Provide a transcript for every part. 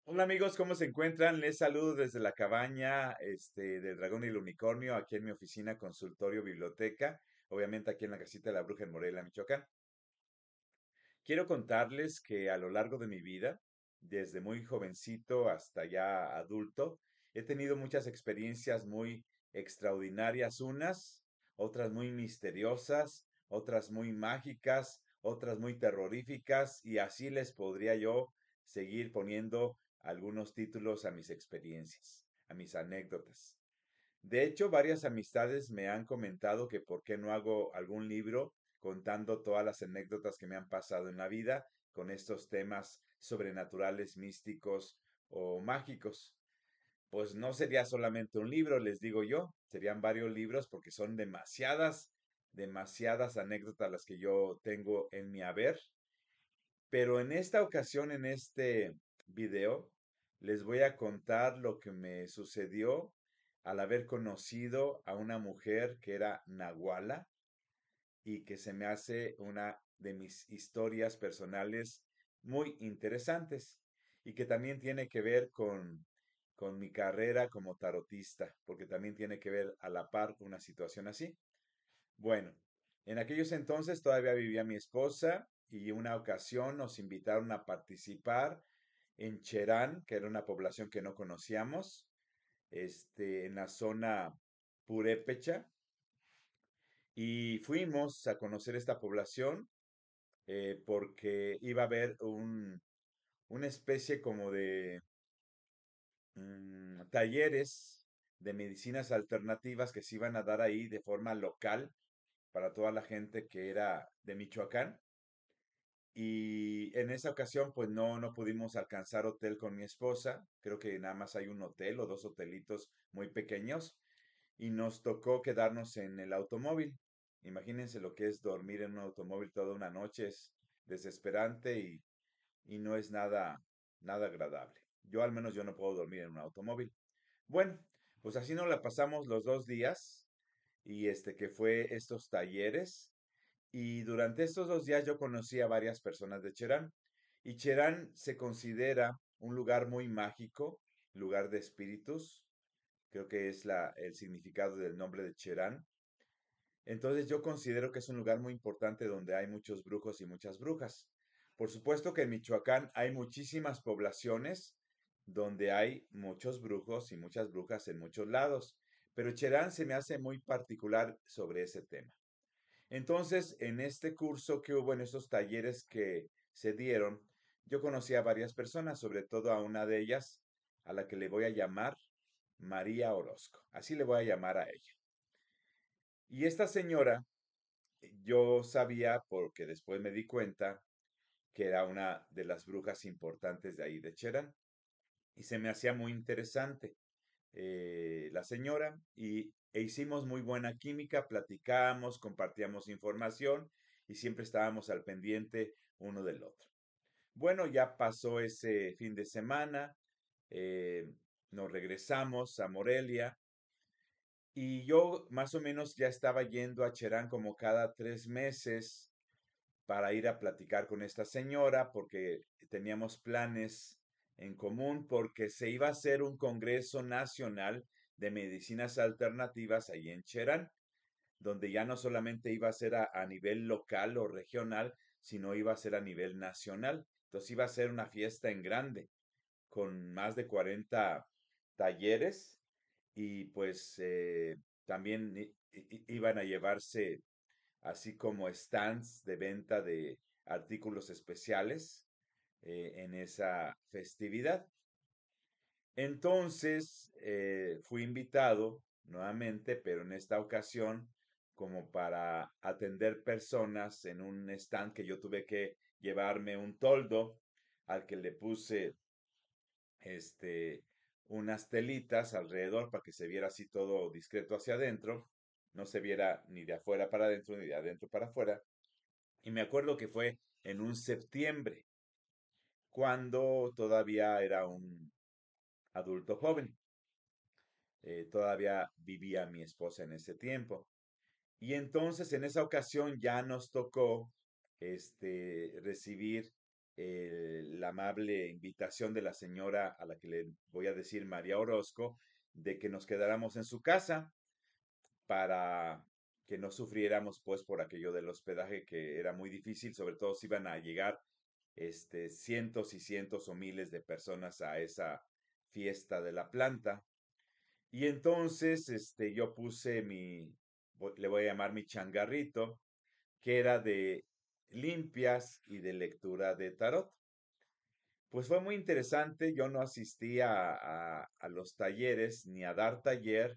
Hola amigos, ¿cómo se encuentran? Les saludo desde la cabaña, del Dragón y el Unicornio, aquí en mi oficina, consultorio, biblioteca, obviamente aquí en la casita de la Bruja en Morelia, Michoacán. Quiero contarles que a lo largo de mi vida, desde muy jovencito hasta ya adulto, he tenido muchas experiencias muy extraordinarias, otras muy misteriosas, otras muy mágicas, otras muy terroríficas, y así les podría yo seguir poniendo algunos títulos a mis experiencias, a mis anécdotas. De hecho, varias amistades me han comentado que por qué no hago algún libro contando todas las anécdotas que me han pasado en la vida con estos temas sobrenaturales, místicos o mágicos. Pues no sería solamente un libro, les digo yo, serían varios libros porque son demasiadas anécdotas las que yo tengo en mi haber. Pero en esta ocasión, en este video, les voy a contar lo que me sucedió al haber conocido a una mujer que era Nahuala y que se me hace una de mis historias personales muy interesantes y que también tiene que ver con mi carrera como tarotista, porque también tiene que ver a la par una situación así. Bueno, en aquellos entonces todavía vivía mi esposa y una ocasión nos invitaron a participar en Cherán, que era una población que no conocíamos, en la zona purépecha, y fuimos a conocer esta población porque iba a haber una especie como de talleres de medicinas alternativas que se iban a dar ahí de forma local para toda la gente que era de Michoacán. Y en esa ocasión, pues no pudimos alcanzar hotel con mi esposa. Creo que nada más hay un hotel o dos hotelitos muy pequeños. Y nos tocó quedarnos en el automóvil. Imagínense lo que es dormir en un automóvil toda una noche. Es desesperante y no es nada agradable. Yo al menos yo no puedo dormir en un automóvil. Bueno, pues así nos la pasamos los 2 días y que fue estos talleres. Y durante estos 2 días yo conocí a varias personas de Cherán. Y Cherán se considera un lugar muy mágico, lugar de espíritus. Creo que es el significado del nombre de Cherán. Entonces yo considero que es un lugar muy importante donde hay muchos brujos y muchas brujas. Por supuesto que en Michoacán hay muchísimas poblaciones donde hay muchos brujos y muchas brujas en muchos lados, pero Cherán se me hace muy particular sobre ese tema. Entonces, en este curso que hubo, en estos talleres que se dieron, yo conocí a varias personas, sobre todo a una de ellas, a la que le voy a llamar María Orozco. Así le voy a llamar a ella. Y esta señora, yo sabía, porque después me di cuenta, que era una de las brujas importantes de ahí de Cherán. Y se me hacía muy interesante la señora e hicimos muy buena química, platicábamos, compartíamos información y siempre estábamos al pendiente uno del otro. Bueno, ya pasó ese fin de semana, eh, nos regresamos a Morelia y yo más o menos ya estaba yendo a Cherán como cada 3 meses para ir a platicar con esta señora porque teníamos planes en común porque se iba a hacer un congreso nacional de medicinas alternativas ahí en Cherán, donde ya no solamente iba a ser a nivel local o regional, sino iba a ser a nivel nacional. Entonces iba a ser una fiesta en grande, con más de 40 talleres y pues también iban a llevarse así como stands de venta de artículos especiales en esa festividad. Entonces fui invitado nuevamente, pero en esta ocasión como para atender personas en un stand que yo tuve que llevarme un toldo al que le puse este, unas telitas alrededor para que se viera así todo discreto hacia adentro, no se viera ni de afuera para adentro ni de adentro para afuera. Y me acuerdo que fue en un septiembre, cuando todavía era un adulto joven. Todavía vivía mi esposa en ese tiempo. Y entonces en esa ocasión ya nos tocó recibir la amable invitación de la señora a la que le voy a decir María Orozco, de que nos quedáramos en su casa para que no sufriéramos pues por aquello del hospedaje que era muy difícil, sobre todo si iban a llegar cientos y cientos o miles de personas a esa fiesta de la planta. Y entonces yo puse le voy a llamar mi changarrito, que era de limpias y de lectura de tarot. Pues fue muy interesante, yo no asistía a los talleres, ni a dar taller,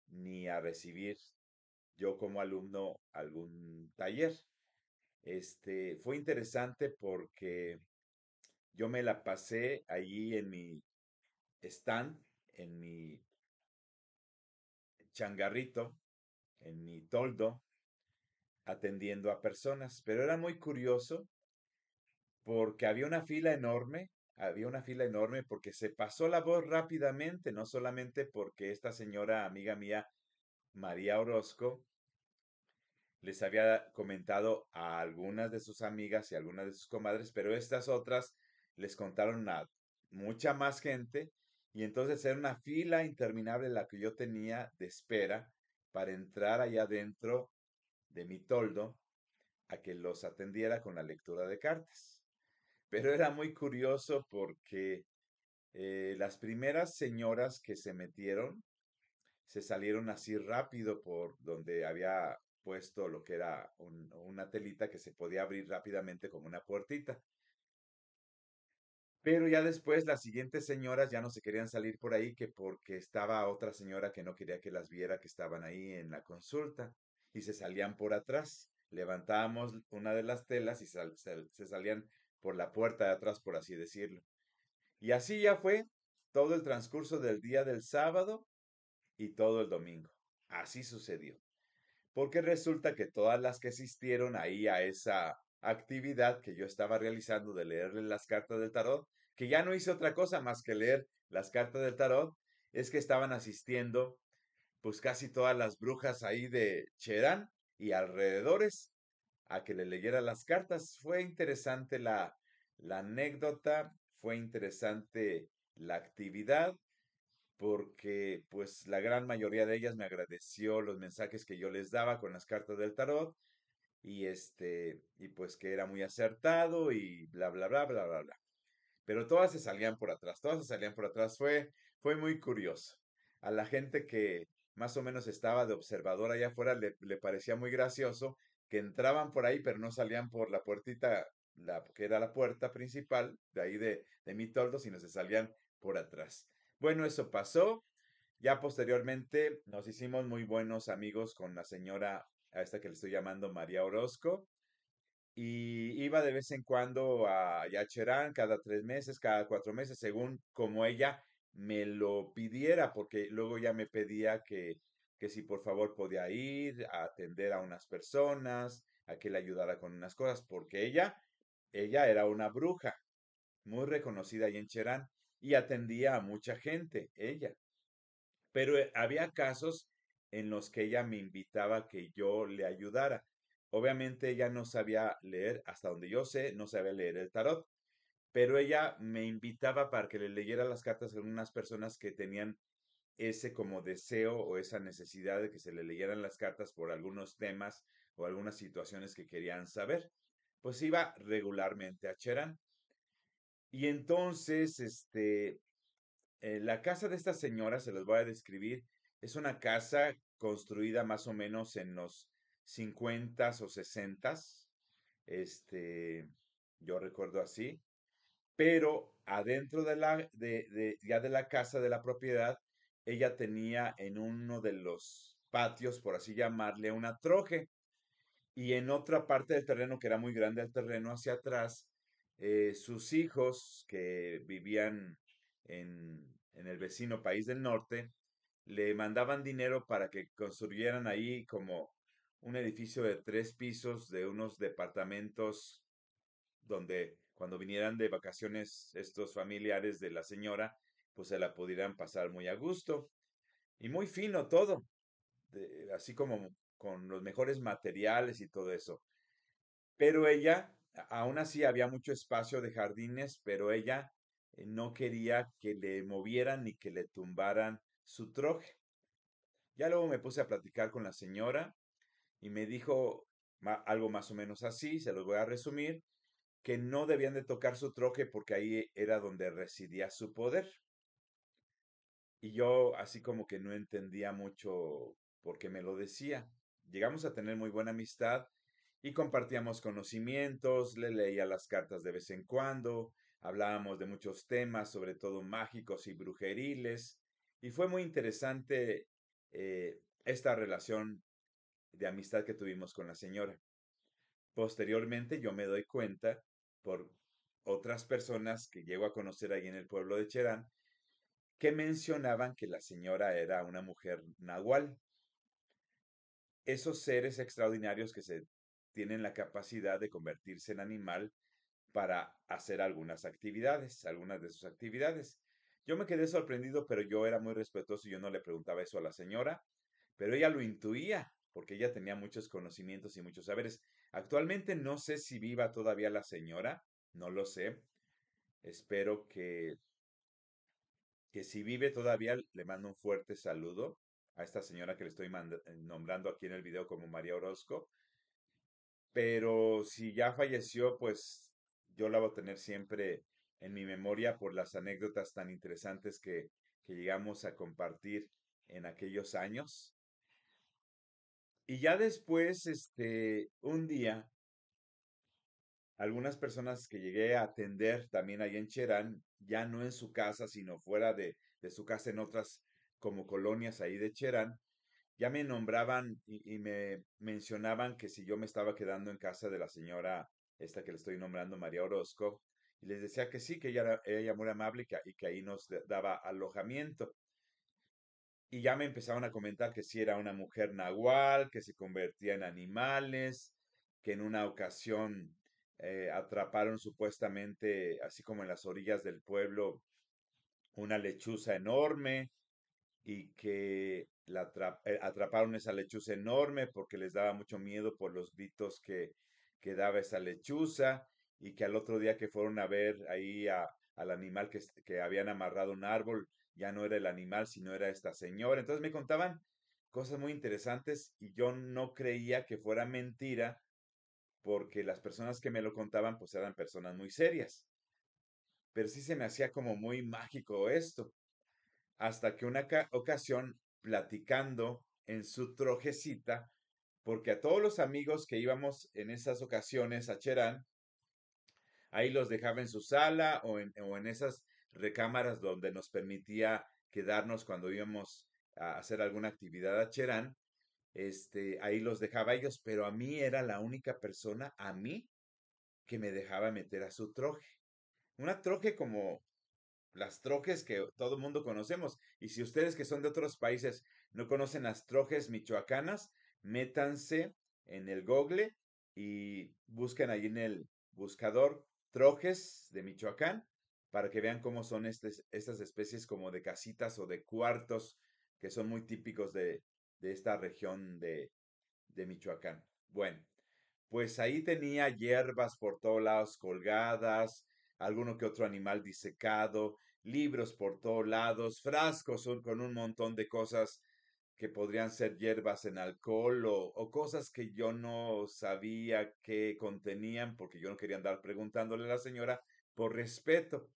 ni a recibir yo como alumno algún taller. Fue interesante porque yo me la pasé allí en mi stand, en mi changarrito, en mi toldo, atendiendo a personas, pero era muy curioso porque había una fila enorme porque se pasó la voz rápidamente, no solamente porque esta señora amiga mía, María Orozco, les había comentado a algunas de sus amigas y a algunas de sus comadres, pero estas otras les contaron a mucha más gente y entonces era una fila interminable la que yo tenía de espera para entrar allá adentro de mi toldo a que los atendiera con la lectura de cartas. Pero era muy curioso porque las primeras señoras que se metieron se salieron así rápido por donde había puesto lo que era una telita que se podía abrir rápidamente como una puertita. Pero ya después las siguientes señoras ya no se querían salir por ahí que porque estaba otra señora que no quería que las viera que estaban ahí en la consulta y se salían por atrás. Levantábamos una de las telas y se salían por la puerta de atrás, por así decirlo. Y así ya fue todo el transcurso del día del sábado y todo el domingo. Así sucedió. Porque resulta que todas las que asistieron ahí a esa actividad que yo estaba realizando de leerle las cartas del tarot, que ya no hice otra cosa más que leer las cartas del tarot, es que estaban asistiendo pues casi todas las brujas ahí de Cherán y alrededores a que le leyera las cartas. Fue interesante la anécdota, fue interesante la actividad porque pues la gran mayoría de ellas me agradeció los mensajes que yo les daba con las cartas del tarot y y pues que era muy acertado y bla bla bla bla bla bla. Pero todas se salían por atrás, todas se salían por atrás, fue muy curioso. A la gente que más o menos estaba de observador allá afuera le parecía muy gracioso que entraban por ahí pero no salían por la puertita, que era la puerta principal de ahí de mi toldo, sino se salían por atrás. Bueno, eso pasó. Ya posteriormente nos hicimos muy buenos amigos con la señora, a esta que le estoy llamando María Orozco, y iba de vez en cuando a Yacherán, cada 3 meses, cada 4 meses, según como ella me lo pidiera, porque luego ya me pedía que si por favor podía ir a atender a unas personas, a que le ayudara con unas cosas, porque ella era una bruja muy reconocida ahí en Cherán y atendía a mucha gente, ella. Pero había casos en los que ella me invitaba a que yo le ayudara. Obviamente ella no sabía leer, hasta donde yo sé, no sabía leer el tarot, pero ella me invitaba para que le leyera las cartas a unas personas que tenían ese como deseo o esa necesidad de que se le leyeran las cartas por algunos temas o algunas situaciones que querían saber. Pues iba regularmente a Cherán. Y entonces, la casa de esta señora, se los voy a describir, es una casa construida más o menos en los 50 o 60, este, yo recuerdo así, pero adentro ya de la casa, de la propiedad, ella tenía en uno de los patios, por así llamarle, una troje, y en otra parte del terreno, que era muy grande el terreno hacia atrás, sus hijos que vivían en el vecino país del norte, le mandaban dinero para que construyeran ahí como un edificio de 3 pisos de unos departamentos donde cuando vinieran de vacaciones estos familiares de la señora, pues se la pudieran pasar muy a gusto. Y muy fino todo, así como con los mejores materiales y todo eso. Pero ella, Aún así había mucho espacio de jardines, pero ella no quería que le movieran ni que le tumbaran su troje. Ya luego me puse a platicar con la señora y me dijo algo más o menos así, se los voy a resumir, que no debían de tocar su troje porque ahí era donde residía su poder. Y yo así como que no entendía mucho por qué me lo decía. Llegamos a tener muy buena amistad y compartíamos conocimientos, le leía las cartas de vez en cuando, hablábamos de muchos temas, sobre todo mágicos y brujeriles, y fue muy interesante esta relación de amistad que tuvimos con la señora. Posteriormente yo me doy cuenta por otras personas que llego a conocer ahí en el pueblo de Cherán, que mencionaban que la señora era una mujer nahual. Esos seres extraordinarios que se tienen la capacidad de convertirse en animal para hacer algunas de sus actividades. Yo me quedé sorprendido, pero yo era muy respetuoso y yo no le preguntaba eso a la señora, pero ella lo intuía, porque ella tenía muchos conocimientos y muchos saberes. Actualmente no sé si viva todavía la señora, no lo sé. Espero que si vive todavía, le mando un fuerte saludo a esta señora que le estoy nombrando aquí en el video como María Orozco. Pero si ya falleció, pues yo la voy a tener siempre en mi memoria por las anécdotas tan interesantes que llegamos a compartir en aquellos años. Y ya después, un día, algunas personas que llegué a atender también ahí en Cherán, ya no en su casa, sino fuera de su casa en otras como colonias ahí de Cherán, ya me nombraban y me mencionaban que si yo me estaba quedando en casa de la señora, esta que le estoy nombrando, María Orozco, y les decía que sí, que ella muy amable y que ahí nos daba alojamiento. Y ya me empezaban a comentar que si era una mujer nahual, que se convertía en animales, que en una ocasión atraparon supuestamente, así como en las orillas del pueblo, una lechuza enorme y que atraparon esa lechuza enorme porque les daba mucho miedo por los gritos que daba esa lechuza y que al otro día que fueron a ver ahí al animal que habían amarrado a un árbol, ya no era el animal, sino era esta señora. Entonces me contaban cosas muy interesantes y yo no creía que fuera mentira porque las personas que me lo contaban pues eran personas muy serias. Pero sí se me hacía como muy mágico esto hasta que una ocasión, platicando en su trojecita, porque a todos los amigos que íbamos en esas ocasiones a Cherán, ahí los dejaba en su sala o en esas recámaras donde nos permitía quedarnos cuando íbamos a hacer alguna actividad a Cherán, ahí los dejaba ellos, pero a mí era la única persona, a mí, que me dejaba meter a su troje. Una troje como las trojes que todo el mundo conocemos. Y si ustedes que son de otros países no conocen las trojes michoacanas, métanse en el Google y busquen ahí en el buscador trojes de Michoacán para que vean cómo son estas especies como de casitas o de cuartos que son muy típicos de esta región de Michoacán. Bueno, pues ahí tenía hierbas por todos lados colgadas, alguno que otro animal disecado, libros por todos lados, frascos con un montón de cosas que podrían ser hierbas en alcohol o cosas que yo no sabía que contenían porque yo no quería andar preguntándole a la señora por respeto.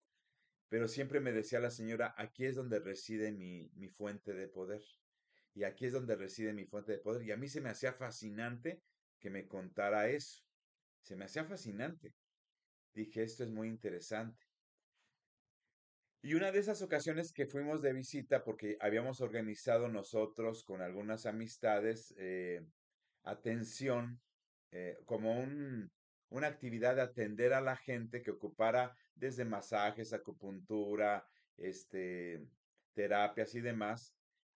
Pero siempre me decía la señora, aquí es donde reside mi fuente de poder. Y aquí es donde reside mi fuente de poder. Y a mí se me hacía fascinante que me contara eso. Se me hacía fascinante. Dije, esto es muy interesante. Y una de esas ocasiones que fuimos de visita, porque habíamos organizado nosotros con algunas amistades atención, como una actividad de atender a la gente que ocupara desde masajes, acupuntura, este, terapias y demás.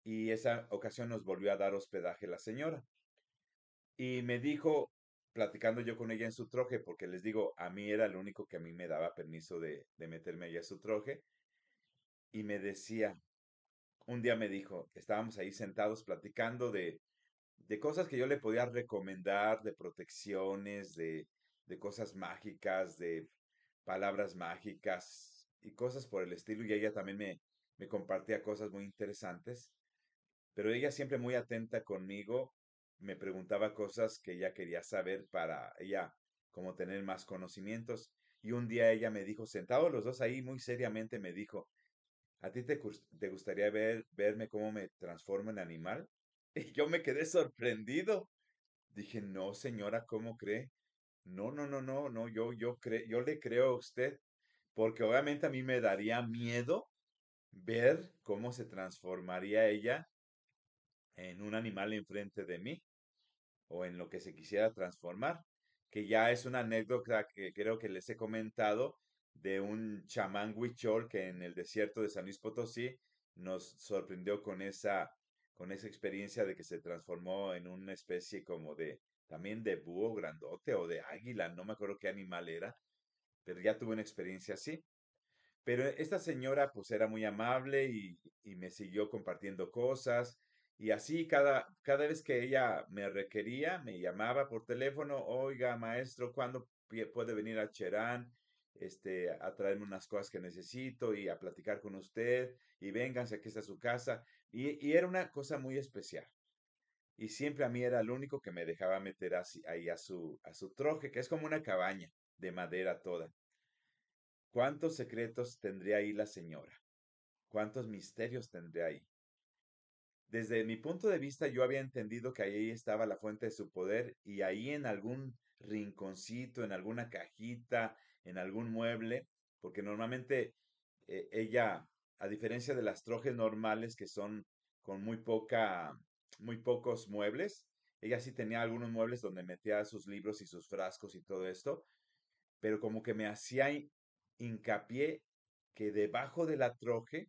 Y esa ocasión nos volvió a dar hospedaje la señora. Y me dijo, platicando yo con ella en su troje, porque les digo, a mí era el único que a mí me daba permiso de meterme allá a su troje, y me decía, un día me dijo, estábamos ahí sentados platicando de cosas que yo le podía recomendar, de protecciones, de cosas mágicas, de palabras mágicas y cosas por el estilo. Y ella también me compartía cosas muy interesantes, pero ella siempre muy atenta conmigo, me preguntaba cosas que ella quería saber para ella como tener más conocimientos. Y un día ella me dijo, sentados los dos ahí, muy seriamente me dijo, ¿a ti te gustaría verme cómo me transformo en animal? Y yo me quedé sorprendido. Dije, no, señora, ¿cómo cree? No, no, no, no, no, yo le creo a usted, porque obviamente a mí me daría miedo ver cómo se transformaría ella en un animal enfrente de mí o en lo que se quisiera transformar, que ya es una anécdota que creo que les he comentado de un chamán huichol que en el desierto de San Luis Potosí nos sorprendió con esa experiencia de que se transformó en una especie como de, también de búho grandote o de águila, no me acuerdo qué animal era, pero ya tuve una experiencia así. Pero esta señora pues era muy amable y me siguió compartiendo cosas y así cada vez que ella me requería, me llamaba por teléfono, oiga maestro, ¿cuándo puede venir a Cherán? A traerme unas cosas que necesito y a platicar con usted y vénganse, aquí está su casa. Y era una cosa muy especial. Y siempre a mí era el único que me dejaba meter ahí a su troje, que es como una cabaña de madera toda. ¿Cuántos secretos tendría ahí la señora? ¿Cuántos misterios tendría ahí? Desde mi punto de vista, yo había entendido que ahí estaba la fuente de su poder y ahí en algún rinconcito, en alguna cajita, en algún mueble, porque normalmente ella, a diferencia de las trojes normales que son con muy pocos muebles, ella sí tenía algunos muebles donde metía sus libros y sus frascos y todo esto, pero como que me hacía hincapié que debajo de la troje,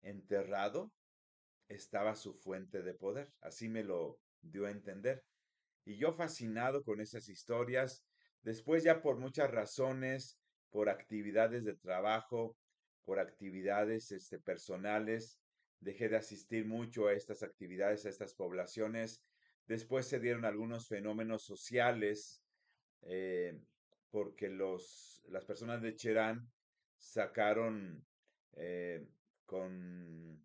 enterrado, estaba su fuente de poder. Así me lo dio a entender. Y yo fascinado con esas historias, después ya por muchas razones, por actividades de trabajo, por actividades personales, dejé de asistir mucho a estas actividades, a estas poblaciones. Después se dieron algunos fenómenos sociales, eh, porque las personas de Cherán sacaron eh, con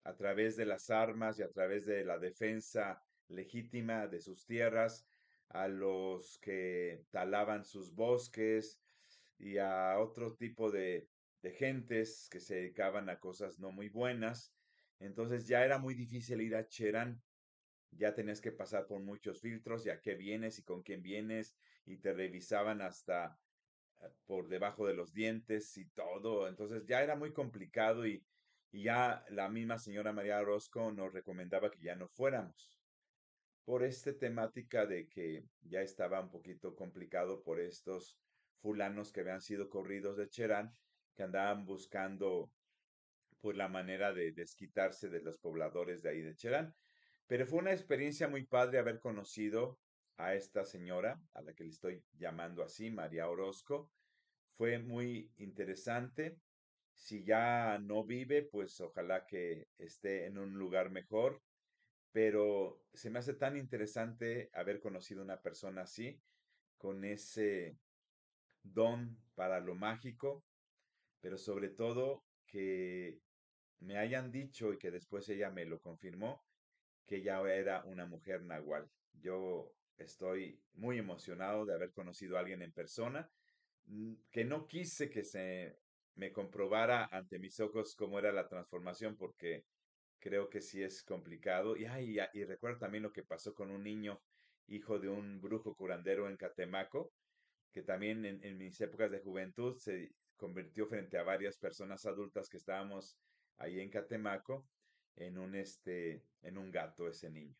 a través de las armas y a través de la defensa legítima de sus tierras, a los que talaban sus bosques y a otro tipo de gentes que se dedicaban a cosas no muy buenas. Entonces ya era muy difícil ir a Cherán, ya tenías que pasar por muchos filtros, ya qué vienes y con quién vienes, y te revisaban hasta por debajo de los dientes y todo. Entonces ya era muy complicado y ya la misma señora María Orozco nos recomendaba que ya no fuéramos por esta temática de que ya estaba un poquito complicado por estos fulanos que habían sido corridos de Cherán, que andaban buscando pues la manera de desquitarse de los pobladores de ahí de Cherán. Pero fue una experiencia muy padre haber conocido a esta señora, a la que le estoy llamando así, María Orozco. Fue muy interesante. Si ya no vive, pues ojalá que esté en un lugar mejor. Pero se me hace tan interesante haber conocido una persona así, con ese don para lo mágico, pero sobre todo que me hayan dicho y que después ella me lo confirmó, que ella era una mujer nahual. Yo estoy muy emocionado de haber conocido a alguien en persona, que no quise que se me comprobara ante mis ojos cómo era la transformación, porque creo que sí es complicado. Y recuerdo también lo que pasó con un niño, hijo de un brujo curandero en Catemaco, que también en mis épocas de juventud se convirtió frente a varias personas adultas que estábamos ahí en Catemaco en un gato ese niño.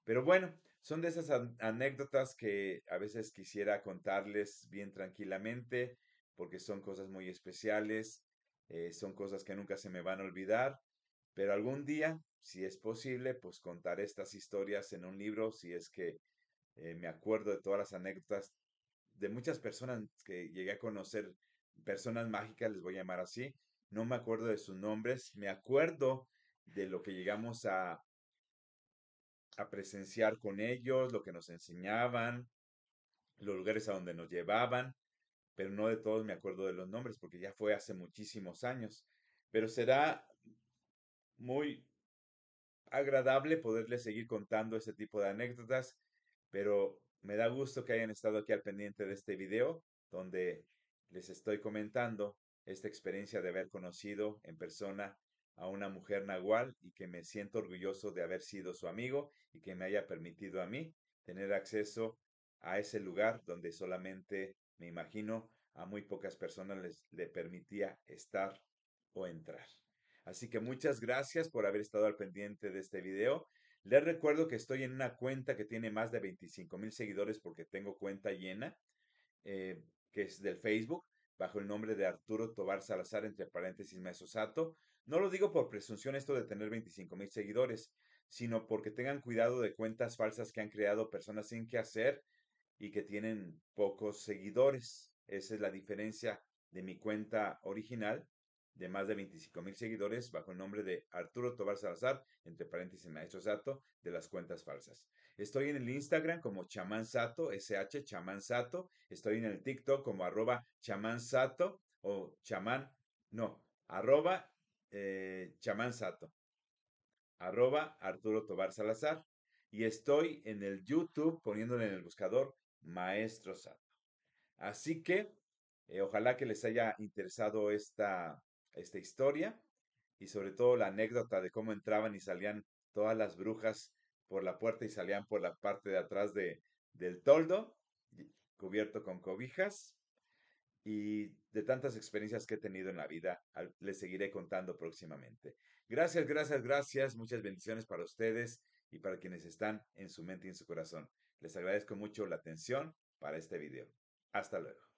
Pero bueno, son de esas anécdotas que a veces quisiera contarles bien tranquilamente, porque son cosas muy especiales, son cosas que nunca se me van a olvidar, pero algún día, si es posible, pues contaré estas historias en un libro, si es que me acuerdo de todas las anécdotas de muchas personas que llegué a conocer, personas mágicas, les voy a llamar así. No me acuerdo de sus nombres, me acuerdo de lo que llegamos a presenciar con ellos, lo que nos enseñaban, los lugares a donde nos llevaban, pero no de todos me acuerdo de los nombres porque ya fue hace muchísimos años. Pero será muy agradable poderles seguir contando este tipo de anécdotas, pero me da gusto que hayan estado aquí al pendiente de este video, donde les estoy comentando esta experiencia de haber conocido en persona a una mujer nahual y que me siento orgulloso de haber sido su amigo y que me haya permitido a mí tener acceso a ese lugar donde solamente, me imagino, a muy pocas personas les le permitía estar o entrar. Así que muchas gracias por haber estado al pendiente de este video. Les recuerdo que estoy en una cuenta que tiene más de 25,000 seguidores porque tengo cuenta llena, que es del Facebook, bajo el nombre de Arturo Tobar Salazar, entre paréntesis Mesosato. No lo digo por presunción esto de tener 25,000 seguidores, sino porque tengan cuidado de cuentas falsas que han creado personas sin qué hacer y que tienen pocos seguidores. Esa es la diferencia de mi cuenta original de más de 25,000 seguidores bajo el nombre de Arturo Tobar Salazar, entre paréntesis Maestro Sato, de las cuentas falsas. Estoy en el Instagram como Chamán Sato, SH Chamán Sato. Estoy en el TikTok como @Chamán Sato o chamán, no, arroba Chamán Sato, Arturo Tobar Salazar. Y estoy en el YouTube poniéndole en el buscador Maestro Sato. Así que ojalá que les haya interesado esta historia y sobre todo la anécdota de cómo entraban y salían todas las brujas por la puerta y salían por la parte de atrás del toldo, cubierto con cobijas, y de tantas experiencias que he tenido en la vida, les seguiré contando próximamente. Gracias, gracias, gracias. Muchas bendiciones para ustedes y para quienes están en su mente y en su corazón. Les agradezco mucho la atención para este video. Hasta luego.